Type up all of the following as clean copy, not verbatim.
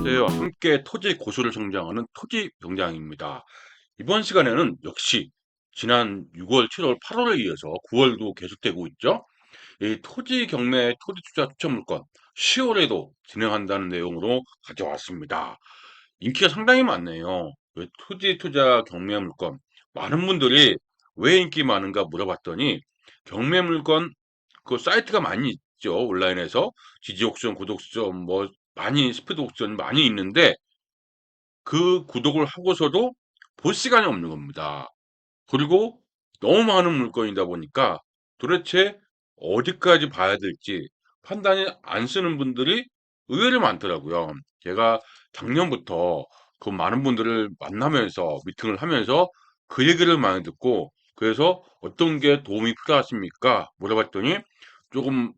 안녕하세요. 함께 토지 고수를 성장하는 토지 병장입니다. 이번 시간에는 역시 지난 6월, 7월, 8월에 이어서 9월도 계속되고 있죠. 이 토지 경매 토지 투자 추천 물건 10월에도 진행한다는 내용으로 가져왔습니다. 인기가 상당히 많네요. 그 토지 투자 경매 물건 많은 분들이 왜 인기 많은가 물어봤더니 경매 물건 그 사이트가 많이 있죠. 온라인에서 지지옥션, 구독션 뭐 많이 스피드 옥션 많이 있는데 그 구독을 하고서도 볼 시간이 없는 겁니다. 그리고 너무 많은 물건이다 보니까 도대체 어디까지 봐야 될지 판단이 안 쓰는 분들이 의외로 많더라고요. 제가 작년부터 그 많은 분들을 만나면서 미팅을 하면서 그 얘기를 많이 듣고 그래서 어떤 게 도움이 필요하십니까? 물어봤더니 조금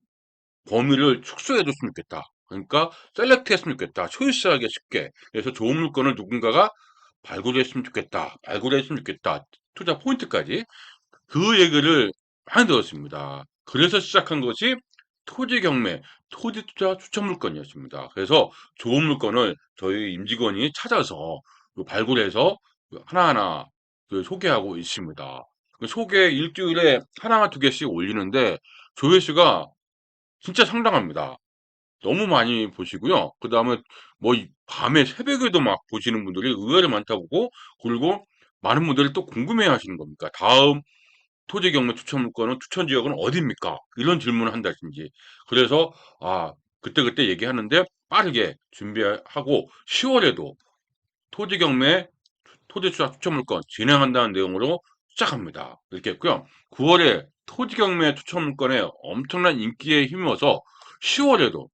범위를 축소해 줬으면 좋겠다. 그러니까 셀렉트 했으면 좋겠다. 초이스하게 쉽게. 그래서 좋은 물건을 누군가가 발굴했으면 좋겠다. 발굴했으면 좋겠다. 투자 포인트까지. 그 얘기를 많이 들었습니다. 그래서 시작한 것이 토지 경매, 토지 투자 추천 물건이었습니다. 그래서 좋은 물건을 저희 임직원이 찾아서 발굴해서 하나하나 소개하고 있습니다. 그 소개 일주일에 하나, 두 개씩 올리는데 조회수가 진짜 상당합니다. 너무 많이 보시고요. 그다음에 뭐 밤에 새벽에도 막 보시는 분들이 의외로 많다고 그리고 많은 분들이 또 궁금해 하시는 겁니까? 다음 토지 경매 추천 물건은 추천 지역은 어디입니까? 이런 질문을 한다든지. 그래서 그때그때 얘기하는데 빠르게 준비하고 10월에도 토지 경매 토지 투자 추천 물건 진행한다는 내용으로 시작합니다. 이렇게 했고요. 9월에 토지 경매 추천 물건에 엄청난 인기에 힘입어서 10월에도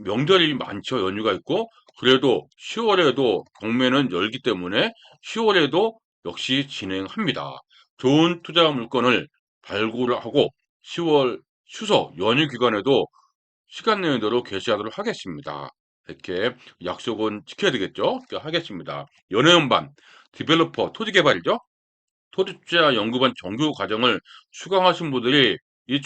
명절이 많죠. 연휴가 있고 그래도 10월에도 경매는 열기 때문에 10월에도 역시 진행합니다. 좋은 투자 물건을 발굴을 하고 10월 추석 연휴 기간에도 시간 내외로 게시하도록 하겠습니다. 이렇게 약속은 지켜야 되겠죠? 하겠습니다. 연애연반, 디벨로퍼, 토지개발이죠? 토지투자 연구반 정규 과정을 수강하신 분들이 이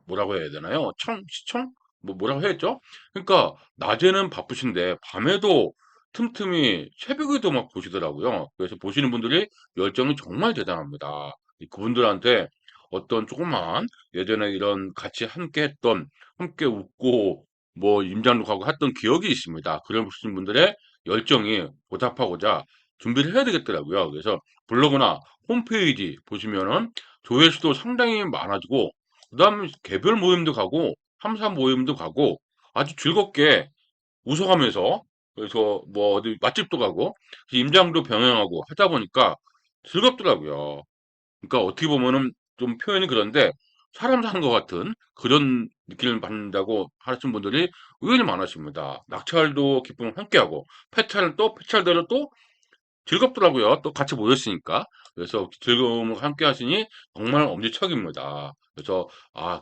뭐라고 해야 되나요? 시청? 뭐라고 해야죠? 그러니까 낮에는 바쁘신데 밤에도 틈틈이 새벽에도 막 보시더라고요. 그래서 보시는 분들이 열정이 정말 대단합니다. 그분들한테 어떤 조그만 예전에 이런 같이 함께 했던 함께 웃고 뭐 임장록하고 했던 기억이 있습니다. 그러신 분들의 열정이 보답하고자 준비를 해야 되겠더라고요. 그래서 블로그나 홈페이지 보시면은 조회수도 상당히 많아지고 그다음에 개별 모임도 가고 3, 3 모임도 가고 아주 즐겁게 웃어가면서 그래서 뭐 어디 맛집도 가고 임장도 병행하고 하다 보니까 즐겁더라고요. 그러니까 어떻게 보면은 좀 표현이 그런데 사람 사는 것 같은 그런 느낌을 받는다고 하시는 분들이 의외로 많으십니다. 낙찰도 기쁨을 함께하고 패찰대로 또 즐겁더라고요. 또 같이 모였으니까. 그래서 즐거움을 함께 하시니 정말 엄지척입니다. 그래서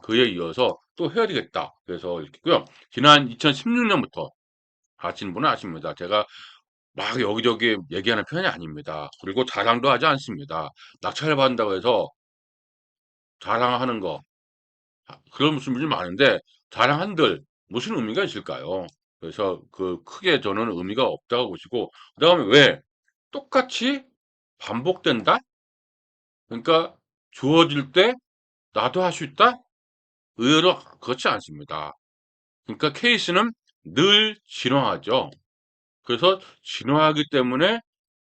그에 이어서 또 해야 되겠다. 그래서 이렇게고요. 지난 2016년부터 아시는 분은 아십니다. 제가 막 여기저기 얘기하는 편이 아닙니다. 그리고 자랑도 하지 않습니다. 낙찰 받는다고 해서 자랑하는 거 그런 분들이 많은데 자랑한들 무슨 의미가 있을까요? 그래서 그 크게 저는 의미가 없다고 보시고 그다음에 왜 똑같이 반복된다? 그러니까 주어질 때 나도 할 수 있다? 의외로 그렇지 않습니다. 그러니까 케이스는 늘 진화하죠. 그래서 진화하기 때문에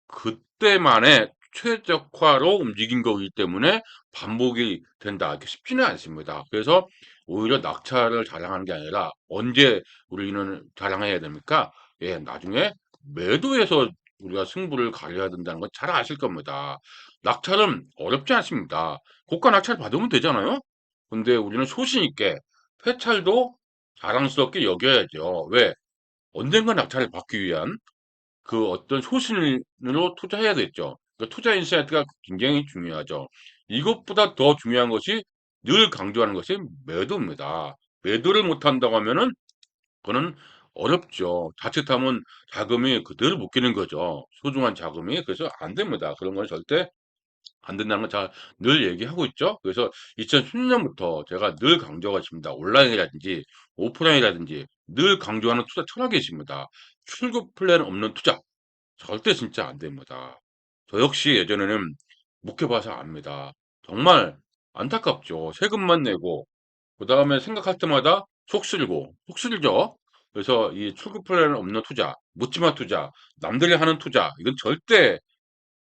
그때만의 최적화로 움직인 거기 때문에 반복이 된다. 이렇게 쉽지는 않습니다. 그래서 오히려 낙차를 자랑하는 게 아니라 언제 우리는 자랑해야 됩니까? 예, 나중에 매도해서 우리가 승부를 가려야 된다는 건 잘 아실 겁니다. 낙찰은 어렵지 않습니다. 고가 낙찰 받으면 되잖아요? 근데 우리는 소신 있게 회찰도 자랑스럽게 여겨야죠. 왜? 언젠가 낙찰을 받기 위한 그 어떤 소신으로 투자해야겠죠. 그러니까 투자 인사이트가 굉장히 중요하죠. 이것보다 더 중요한 것이 늘 강조하는 것이 매도입니다. 매도를 못한다고 하면은 그거는 어렵죠. 자칫하면 자금이 그대로 묶이는 거죠. 소중한 자금이. 그래서 안 됩니다. 그런 건 절대 안 된다는 걸 늘 얘기하고 있죠. 그래서 2010년부터 제가 늘 강조하고 있습니다. 온라인이라든지 오프라인이라든지 늘 강조하는 투자 철학이 있습니다. 출구 플랜 없는 투자. 절대 진짜 안 됩니다. 저 역시 예전에는 묵혀봐서 압니다. 정말 안타깝죠. 세금만 내고 그다음에 생각할 때마다 속 쓰리고 속 쓰리죠. 그래서 이 출구 플랜 없는 투자, 묻지마 투자, 남들이 하는 투자 이건 절대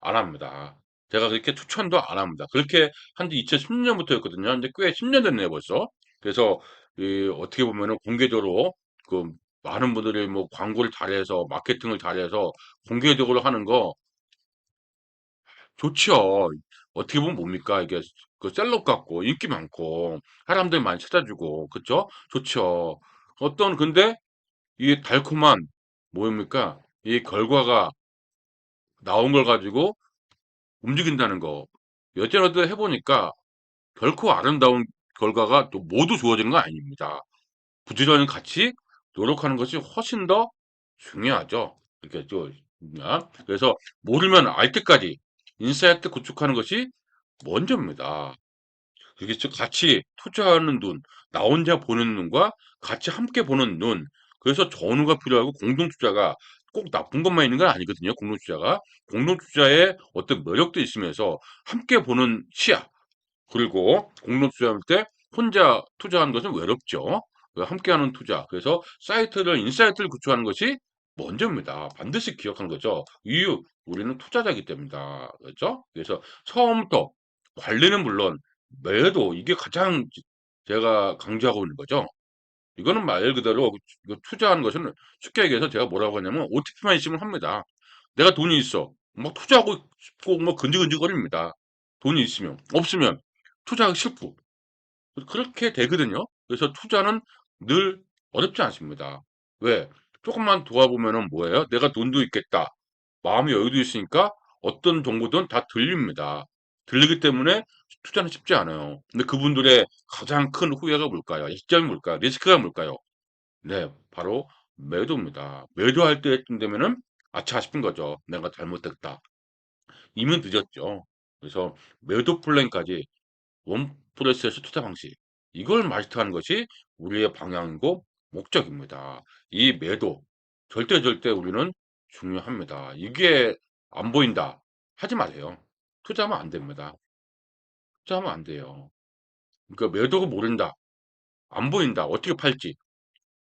안 합니다. 제가 그렇게 추천도 안 합니다. 그렇게 한지 2010년부터였거든요. 이제 꽤 10년 됐네요, 벌써. 그래서 이 어떻게 보면은 공개적으로 그 많은 분들이 뭐 광고를 잘해서 마케팅을 잘해서 공개적으로 하는 거 좋죠. 어떻게 보면 뭡니까? 이게 그 셀럽 같고 인기 많고 사람들 많이 찾아주고 그쵸? 좋죠. 어떤 근데 이 달콤한 뭐입니까? 이 결과가 나온 걸 가지고 움직인다는 거. 여태까지 해보니까 결코 아름다운 결과가 또 모두 주어지는 거 아닙니다. 부지런히 같이 노력하는 것이 훨씬 더 중요하죠. 이렇게 또 그래서 모르면 알 때까지 인사이트 구축하는 것이 먼저입니다. 그게 즉 같이 투자하는 눈, 나 혼자 보는 눈과 같이 함께 보는 눈. 그래서 전후가 필요하고 공동 투자가 꼭 나쁜 것만 있는 건 아니거든요. 공동 투자가 공동 투자에 어떤 매력도 있으면서 함께 보는 시야. 그리고 공동 투자할 때 혼자 투자하는 것은 외롭죠. 함께하는 투자. 그래서 인사이트를 구축하는 것이 먼저입니다. 반드시 기억하는 거죠. 이유, 우리는 투자자이기 때문이다. 그렇죠? 그래서 처음부터 관리는 물론 매도 이게 가장 제가 강조하고 있는 거죠. 이거는 말 그대로 투자하는 것은 쉽게 얘기해서 제가 뭐라고 하냐면 OTP만 있으면 합니다. 내가 돈이 있어. 뭐 투자하고 싶고 뭐 근질근질거립니다. 돈이 있으면. 없으면 투자하기 싫고. 그렇게 되거든요. 그래서 투자는 늘 어렵지 않습니다. 왜? 조금만 도와보면은 뭐예요? 내가 돈도 있겠다. 마음의 여유도 있으니까 어떤 정보든 다 들립니다. 들리기 때문에 투자는 쉽지 않아요. 근데 그분들의 가장 큰 후회가 뭘까요? 이점이 뭘까요? 리스크가 뭘까요? 네, 바로 매도입니다. 매도할 때쯤 되면은 아차 싶은 거죠. 내가 잘못했다. 이미 늦었죠. 그래서 매도 플랜까지 원 프로세스 투자 방식. 이걸 마스터하는 것이 우리의 방향이고 목적입니다. 이 매도 절대 우리는 중요합니다. 이게 안 보인다. 하지 마세요. 투자하면 안 됩니다. 투자하면 안 돼요. 그러니까 매도가 모른다. 안 보인다. 어떻게 팔지?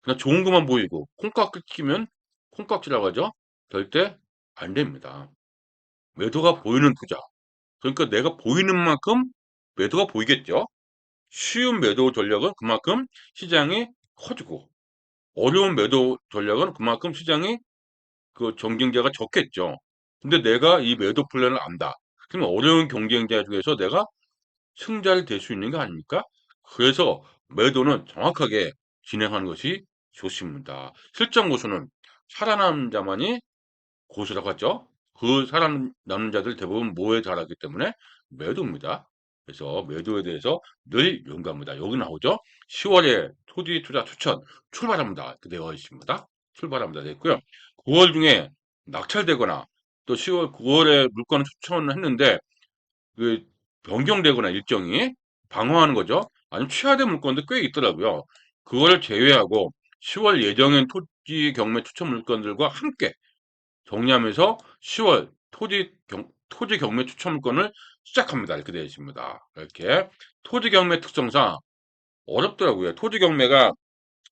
그냥 좋은 것만 보이고 콩깍지 끼면 콩깍지라고 하죠. 절대 안 됩니다. 매도가 보이는 투자. 그러니까 내가 보이는 만큼 매도가 보이겠죠. 쉬운 매도 전략은 그만큼 시장이 커지고 어려운 매도 전략은 그만큼 시장이 그 경쟁자가 적겠죠. 근데 내가 이 매도 플랜을 안다. 그럼 어려운 경쟁자 중에서 내가 승자를 될 수 있는 거 아닙니까? 그래서 매도는 정확하게 진행하는 것이 좋습니다. 실전 고수는 살아남은 자만이 고수라고 하죠. 그 살아남는 자들 대부분 뭐에 잘하기 때문에 매도입니다. 그래서 매도에 대해서 늘 연구합니다. 여기 나오죠. 10월에 토지 투자 추천 출발합니다. 이렇게 되어 있습니다. 출발합니다. 되어 있고요. 9월 중에 낙찰되거나 또 10월, 9월에 물건 추천을 했는데 그 변경되거나 일정이 방어하는 거죠. 아니면 취하된 물건도 꽤 있더라고요. 그거를 제외하고 10월 예정인 토지 경매 추천 물건들과 함께 정리하면서 10월 토지 경매 추천 물건을 시작합니다. 이렇게 되어 있습니다. 이렇게 토지 경매 특성상 어렵더라고요. 토지 경매가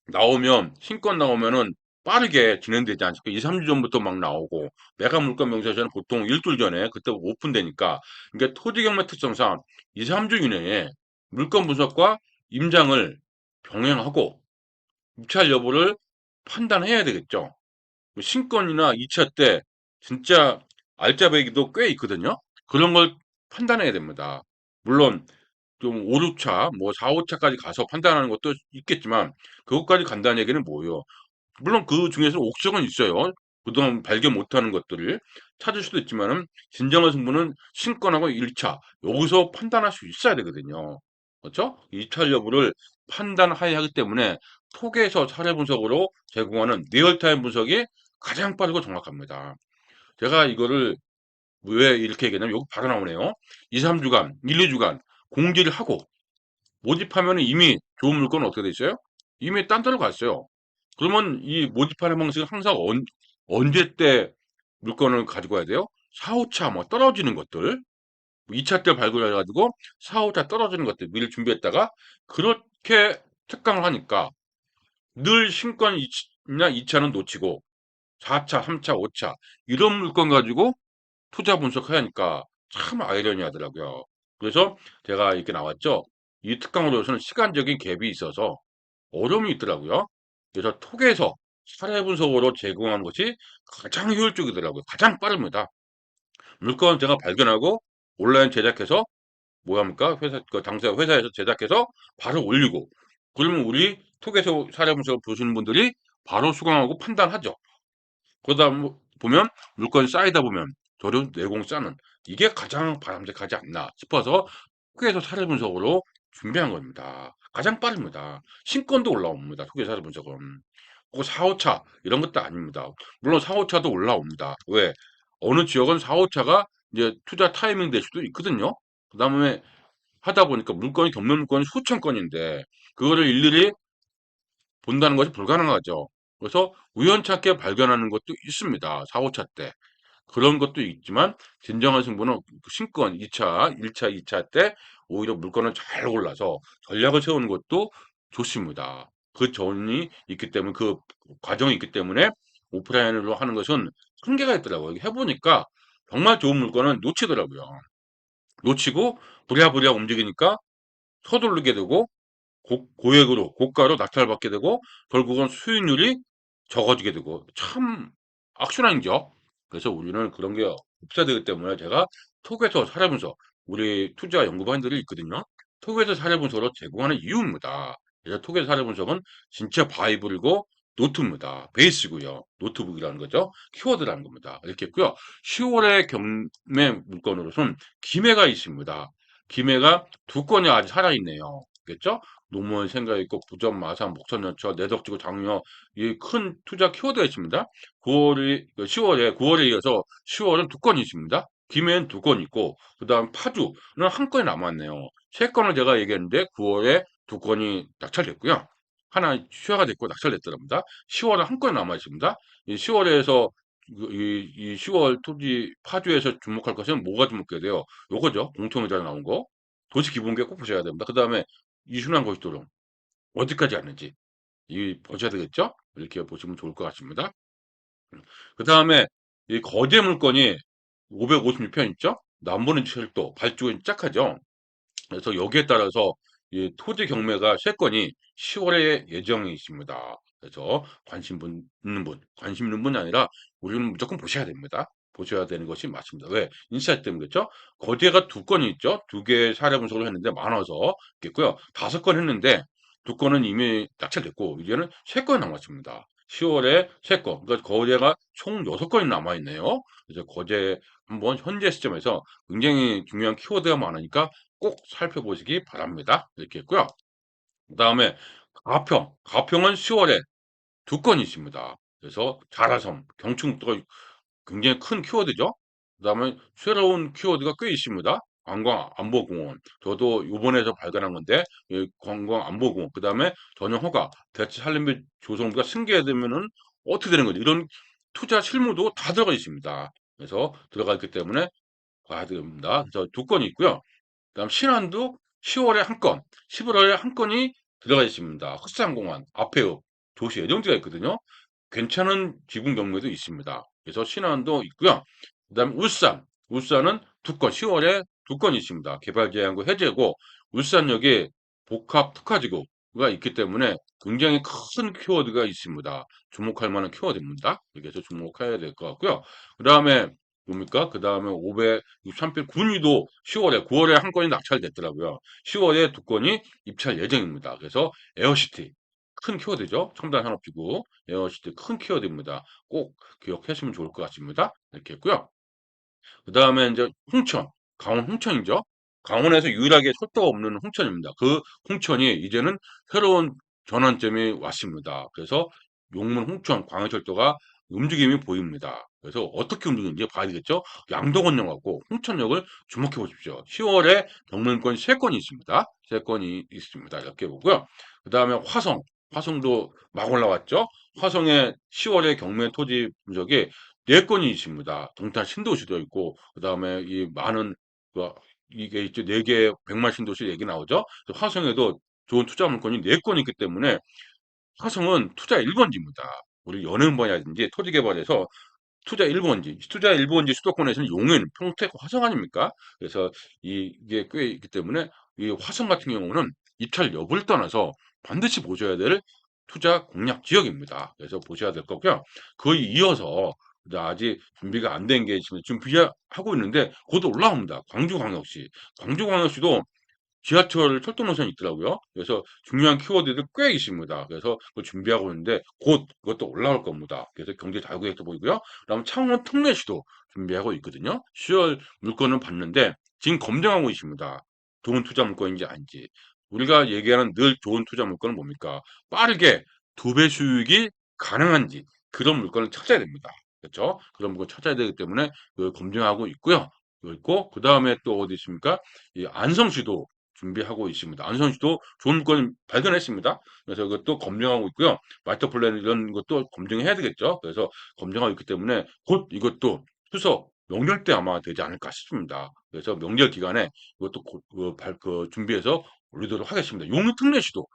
나오면 신권 나오면은 빠르게 진행되지 않습니까? 2, 3주 전부터 막 나오고 매각 물건 명세서는 보통 일주일 전에 그때 오픈되니까 그러니까 토지 경매 특성상 2, 3주 이내에 물건 분석과 임장을 병행하고 입찰 여부를 판단해야 되겠죠. 신권이나 2차 때 진짜 알짜배기도 꽤 있거든요. 그런 걸 판단해야 됩니다. 물론 좀 5, 6차, 뭐 4, 5차까지 가서 판단하는 것도 있겠지만 그것까지 간다는 얘기는 뭐예요? 물론 그 중에서 옥석은 있어요. 그동안 발견 못하는 것들을 찾을 수도 있지만은 진정한 승부는 신권하고 1차 여기서 판단할 수 있어야 되거든요. 그렇죠? 2차 여부를 판단해야 하기 때문에 톡에서 사례 분석으로 제공하는 리얼타임 분석이 가장 빠르고 정확합니다. 제가 이거를 왜 이렇게 얘기하냐면 여기 바로 나오네요. 2, 3주간, 1, 2주간 공지를 하고 모집하면 이미 좋은 물건은 어떻게 돼 있어요? 이미 딴 데로 갔어요. 그러면 이 모집하는 방식은 항상 언제 때 물건을 가지고 와야 돼요? 4, 5차 뭐 떨어지는 것들, 2차 때 발굴해가지고 4, 5차 떨어지는 것들 미리 준비했다가 그렇게 특강을 하니까 늘 신권 1차, 2차는 놓치고 4차, 3차, 5차 이런 물건 가지고 투자 분석해야 하니까 참 아이러니하더라고요. 그래서 제가 이렇게 나왔죠. 이 특강으로서는 시간적인 갭이 있어서 어려움이 있더라고요. 그래서 톡에서 사례 분석으로 제공하는 것이 가장 효율적이더라고요. 가장 빠릅니다. 물건 제가 발견하고 온라인 제작해서 뭐 합니까? 회사, 그 당사 회사에서 제작해서 바로 올리고 그러면 우리 톡에서 사례 분석을 보시는 분들이 바로 수강하고 판단하죠. 그러다 보면 물건이 쌓이다 보면 저런 내공 쌓는 이게 가장 바람직하지 않나 싶어서 톡에서 사례 분석으로 준비한 겁니다. 가장 빠릅니다. 신권도 올라옵니다. 톡에서 사례 분석은. 그 4, 5차 이런 것도 아닙니다. 물론 4, 5차도 올라옵니다. 왜? 어느 지역은 4, 5차가 이제 투자 타이밍 될 수도 있거든요. 그다음에 하다 보니까 물건이 경매 물건이 수천 건인데 그거를 일일이 본다는 것이 불가능하죠. 그래서 우연찮게 발견하는 것도 있습니다. 4, 5차 때. 그런 것도 있지만 진정한 승부는 그 신권 2차, 1차, 2차 때 오히려 물건을 잘 골라서 전략을 세우는 것도 좋습니다. 그 전이 있기 때문에 그 과정이 있기 때문에 오프라인으로 하는 것은 한계가 있더라고요. 해보니까 정말 좋은 물건은 놓치더라고요. 놓치고 부랴부랴 움직이니까 서두르게 되고 고액으로 고가로 낙찰받게 되고 결국은 수익률이 적어지게 되고 참 악순환이죠. 그래서 우리는 그런 게 없어야 되기 때문에 제가 톡에서 사례분석 우리 투자 연구반들이 있거든요. 톡에서 사례분석으로 제공하는 이유입니다. 그래서 톡에서 사례분석은 진짜 바이블이고 노트입니다. 베이스고요. 노트북이라는 거죠. 키워드라는 겁니다. 이렇게 했고요. 10월의 경매 물건으로서는 기매가 있습니다. 기매가 두 건이 아직 살아있네요. 겠죠? 노무현 생각 있고 부전 마산 목선연처 내덕지구 장유어 이 큰 투자 키워드가 있습니다. 9월이 10월에 9월에 이어서 10월은 두 건이 있습니다. 김해는 두 건 있고 그다음 파주는 한 건이 남았네요. 세 건을 제가 얘기했는데 9월에 두 건이 낙찰됐고요. 하나 취하가 됐고 낙찰됐더랍니다. 10월은 한 건이 남아 있습니다. 이 10월에서 이 10월 토지 파주에서 주목할 것은 뭐가 주목해야 돼요? 요거죠. 공통의자 나온 거. 도시 기본계 꼭 보셔야 됩니다. 그다음에 이순환 고속도로 어디까지 갔는지 이 보셔야 되겠죠? 이렇게 보시면 좋을 것 같습니다. 그다음에 이 거제 물건이 556편 있죠? 남부는 철도, 발주가 짝하죠. 그래서 여기에 따라서 이 토지 경매가 3건이 10월에 예정이 있습니다. 그래서 있는 분, 관심 있는 분이 아니라 우리는 무조건 보셔야 됩니다. 보셔야 되는 것이 맞습니다. 왜? 인사이트 때문이겠죠? 거제가 두 건이 있죠? 두 개의 사례 분석을 했는데 많아서 있겠고요. 5건 했는데 두 건은 이미 낙찰됐고 이제는 3건 남았습니다. 10월에 3건, 그러니까 거제가 총 6건이 남아있네요. 그래서 거제 한번 현재 시점에서 굉장히 중요한 키워드가 많으니까 꼭 살펴보시기 바랍니다. 이렇게 했고요. 그다음에 가평은 10월에 두 건이 있습니다. 그래서 자라섬, 경충도가 굉장히 큰 키워드죠. 그다음에 새로운 키워드가 꽤 있습니다. 관광 안보공원. 저도 요번에서 발견한 건데 관광 안보공원. 그다음에 전용 허가, 대체 산림비 조성비가 승계되면은 어떻게 되는 거지? 이런 투자 실무도 다 들어가 있습니다. 그래서 들어가 있기 때문에 봐야 됩니다. 그래서 두 건이 있고요. 그다음 신안도 10월에 한 건, 11월에 한 건이 들어가 있습니다. 흑산공원, 앞에읍, 도시 예정지가 있거든요. 괜찮은 지분 경매도 있습니다. 그래서 신안도 있고요. 그다음 울산은 두 건, 10월에 두 건이 있습니다. 개발 제한구 해제고 울산역에 복합 특화지구가 있기 때문에 굉장히 큰 키워드가 있습니다. 주목할 만한 키워드입니다. 그래서 주목해야 될 것 같고요. 그다음에 뭡니까? 그다음에 563필 군위도 10월에 9월에 한 건이 낙찰됐더라고요. 10월에 두 건이 입찰 예정입니다. 그래서 에어시티 큰 키워드죠. 첨단 산업지구 에어시티 큰 키워드입니다. 꼭 기억하시면 좋을 것 같습니다. 이렇게 했고요. 그다음에 이제 홍천, 강원 홍천이죠. 강원에서 유일하게 철도가 없는 홍천입니다. 그 홍천이 이제는 새로운 전환점이 왔습니다. 그래서 용문 홍천 광해철도가 움직임이 보입니다. 그래서 어떻게 움직이는지 봐야 되겠죠. 양도건역하고 홍천역을 주목해 보십시오. 10월에 경매권 3건이 있습니다. 3건이 있습니다. 이렇게 보고요. 그다음에 화성 화성도 막 올라왔죠. 화성에 10월에 경매 토지 분석이 4건이 있습니다. 동탄 신도시도 있고, 그 다음에 이 많은, 그, 이게 있죠. 4개, 100만 신도시 얘기 나오죠. 화성에도 좋은 투자 물건이 4건 있기 때문에 화성은 투자 1번지입니다. 우리 연행번이라든지 토지개발에서 투자 1번지, 투자 1번지 수도권에서는 용인, 평택, 화성 아닙니까? 그래서 이게 꽤 있기 때문에 이 화성 같은 경우는 입찰 여부를 떠나서 반드시 보셔야 될 투자 공략 지역입니다. 그래서 보셔야 될 거고요. 거의 이어서 아직 준비가 안 된 게 지금 준비하고 있는데 곧 올라옵니다. 광주광역시. 광주광역시도 지하철 철도 노선이 있더라고요. 그래서 중요한 키워드들 꽤 있습니다. 그래서 그걸 준비하고 있는데 곧 그것도 올라올 겁니다. 그래서 경제 자유계획도 보이고요. 그다음 창원 특례시도 준비하고 있거든요. 10월 물건은 봤는데 지금 검증하고 있습니다. 좋은 투자 물건인지 아닌지. 우리가 얘기하는 늘 좋은 투자 물건은 뭡니까? 빠르게 2배 수익이 가능한지 그런 물건을 찾아야 됩니다. 그렇죠? 그런 물건 찾아야 되기 때문에 그걸 검증하고 있고요. 있고 그다음에 또 어디 있습니까? 이 안성시도 준비하고 있습니다. 안성시도 좋은 물건 발견했습니다. 그래서 그것도 검증하고 있고요. 마스터 플랜 이런 것도 검증해야 되겠죠. 그래서 검증하고 있기 때문에 곧 이것도 추석 명절 때 아마 되지 않을까 싶습니다. 그래서 명절 기간에 이것도 준비해서 올리도록 하겠습니다. 용특례시도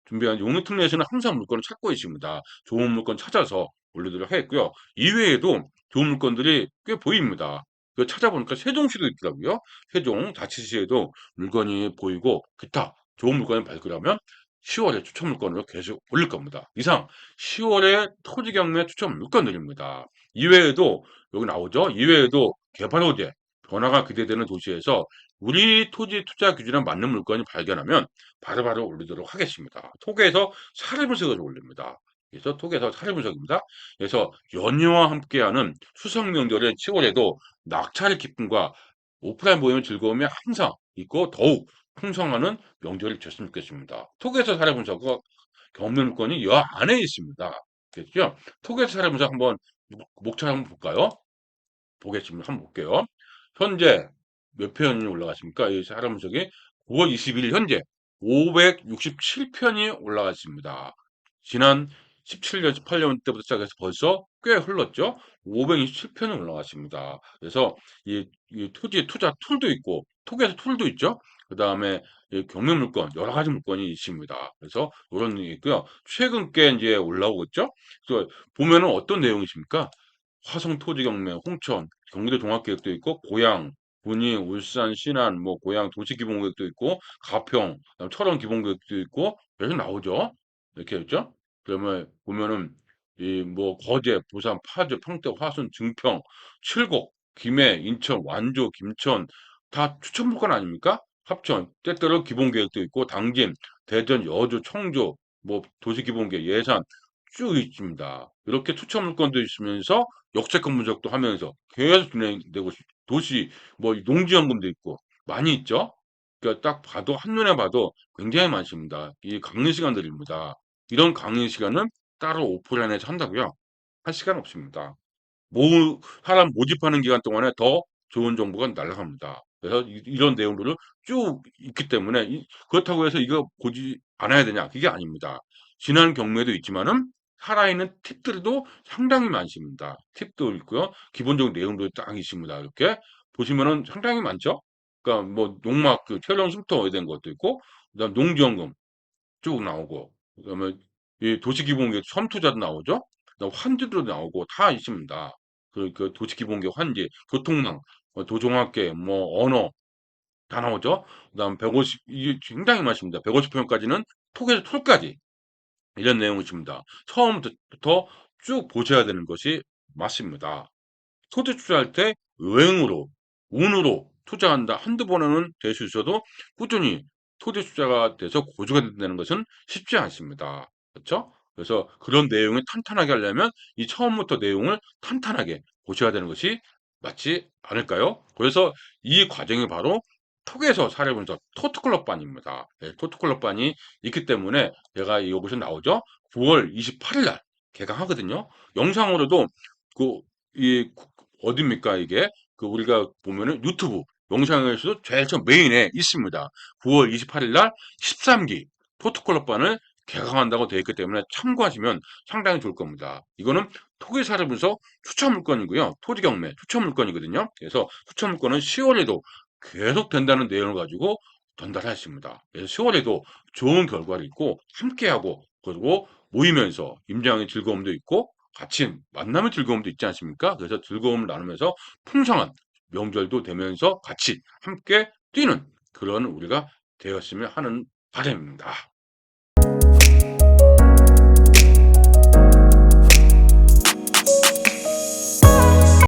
준비한 용특례에서는 항상 물건을 찾고 있습니다. 좋은 물건 찾아서 올리도록 하겠고요. 이외에도 좋은 물건들이 꽤 보입니다. 그 찾아보니까 세종시도 있더라고요. 세종 자치시에도 물건이 보이고 기타 좋은 물건을 발굴하면 10월에 추천 물건으로 계속 올릴 겁니다. 이상 10월에 토지 경매 추천 물건들입니다. 이외에도 여기 나오죠. 이외에도 개발 호재, 변화가 기대되는 도시에서 우리 토지 투자 기준에 맞는 물건이 발견하면 바로바로 올리도록 하겠습니다. 톡에서 사례 분석을 올립니다. 그래서 톡에서 사례 분석입니다. 그래서 연휴와 함께하는 추석 명절의 10월에도 낙찰의 기쁨과 오프라인 모임의 즐거움이 항상 있고 더욱 풍성하는 명절이 됐으면 좋겠습니다. 톡에서 사례 분석과 경매 물건이 여 안에 있습니다. 됐죠? 톡에서 사례 분석 한번 목차 한번 볼까요? 보겠습니다. 한번 볼게요. 현재 몇 편이 올라갔습니까? 이 사례 분석이 9월 20일 현재 567편이 올라갔습니다. 지난 17년, 18년 때부터 시작해서 벌써 꽤 흘렀죠? 527편이 올라갔습니다. 그래서 이 토지 투자 툴도 있고, 톡에서 툴도 있죠? 그 다음에 경매 물건, 여러 가지 물건이 있습니다. 그래서 이런 게 있고요. 최근 께 이제 올라오고 있죠? 그래서 보면은 어떤 내용이 있습니까? 화성 토지 경매, 홍천, 경기도 종합계획도 있고, 고양, 군위, 울산, 신안, 뭐 고양 도시기본계획도 있고, 가평, 그다음 철원 기본계획도 있고, 계속 나오죠. 이렇게 있죠. 그러면 보면은 이 뭐 거제, 부산, 파주, 평택, 화순, 증평, 칠곡, 김해, 인천, 완주, 김천 다 추천 물건 아닙니까? 합천, 때때로 기본계획도 있고, 당진, 대전, 여주, 청주, 뭐 도시기본계획, 예산 쭉 있습니다. 이렇게 추천 물건도 있으면서 역세권 분석도 하면서 계속 진행되고 도시 뭐 농지연금도 있고 많이 있죠. 그러니까 딱 봐도 한눈에 봐도 굉장히 많습니다. 이 강의 시간들입니다. 이런 강의 시간은 따로 오프라인에서 한다고요? 할 시간 없습니다. 사람 모집하는 기간 동안에 더 좋은 정보가 날아갑니다. 그래서 이런 내용들을 쭉 있기 때문에 그렇다고 해서 이거 보지 않아야 되냐? 그게 아닙니다. 지난 경매도 있지만은 살아있는 팁들도 상당히 많습니다. 팁도 있고요. 기본적인 내용도 딱 있습니다. 이렇게 보시면은 상당히 많죠? 그러니까 뭐 농막 그 퇴련 쉼터 된 것도 있고, 그다음 농지연금 쭉 나오고, 그다음에 이 도시기본계획 선투자도 나오죠. 그다음 환지도 나오고 다 있습니다. 그 도시기본계획 환지, 교통망, 도종합계획, 뭐 언어 다 나오죠. 그다음 150 이게 굉장히 많습니다. 150편까지는 톡에서 톨까지 이런 내용이 있습니다. 처음부터 쭉 보셔야 되는 것이 맞습니다. 토지 투자할 때 여행으로, 운으로 투자한다. 한두 번은 될 수 있어도 꾸준히 토지 투자가 돼서 고주가 된다는 것은 쉽지 않습니다. 그렇죠? 그래서 그런 내용을 탄탄하게 하려면 이 처음부터 내용을 탄탄하게 보셔야 되는 것이 맞지 않을까요? 그래서 이 과정이 바로 톡에서 사례 분석, 토트클럽반입니다. 네, 토트클럽반이 있기 때문에 제가 여기서 나오죠. 9월 28일 날 개강하거든요. 영상으로도 그, 이 어딥니까 이게? 그 우리가 보면은 유튜브 영상에서도 제일 처음 메인에 있습니다. 9월 28일 날 13기 포토콜럽반을 개강한다고 되어 있기 때문에 참고하시면 상당히 좋을 겁니다. 이거는 토기사를 분석 추천 물건이고요. 토지 경매 추천 물건이거든요. 그래서 추천 물건은 10월에도 계속 된다는 내용을 가지고 전달하셨습니다. 그래서 10월에도 좋은 결과를 있고 함께하고 그리고 모이면서 임장의 즐거움도 있고 같이 만남의 즐거움도 있지 않습니까? 그래서 즐거움을 나누면서 풍성한 명절도 되면서 같이 함께 뛰는 그런 우리가 되었으면 하는 바람입니다.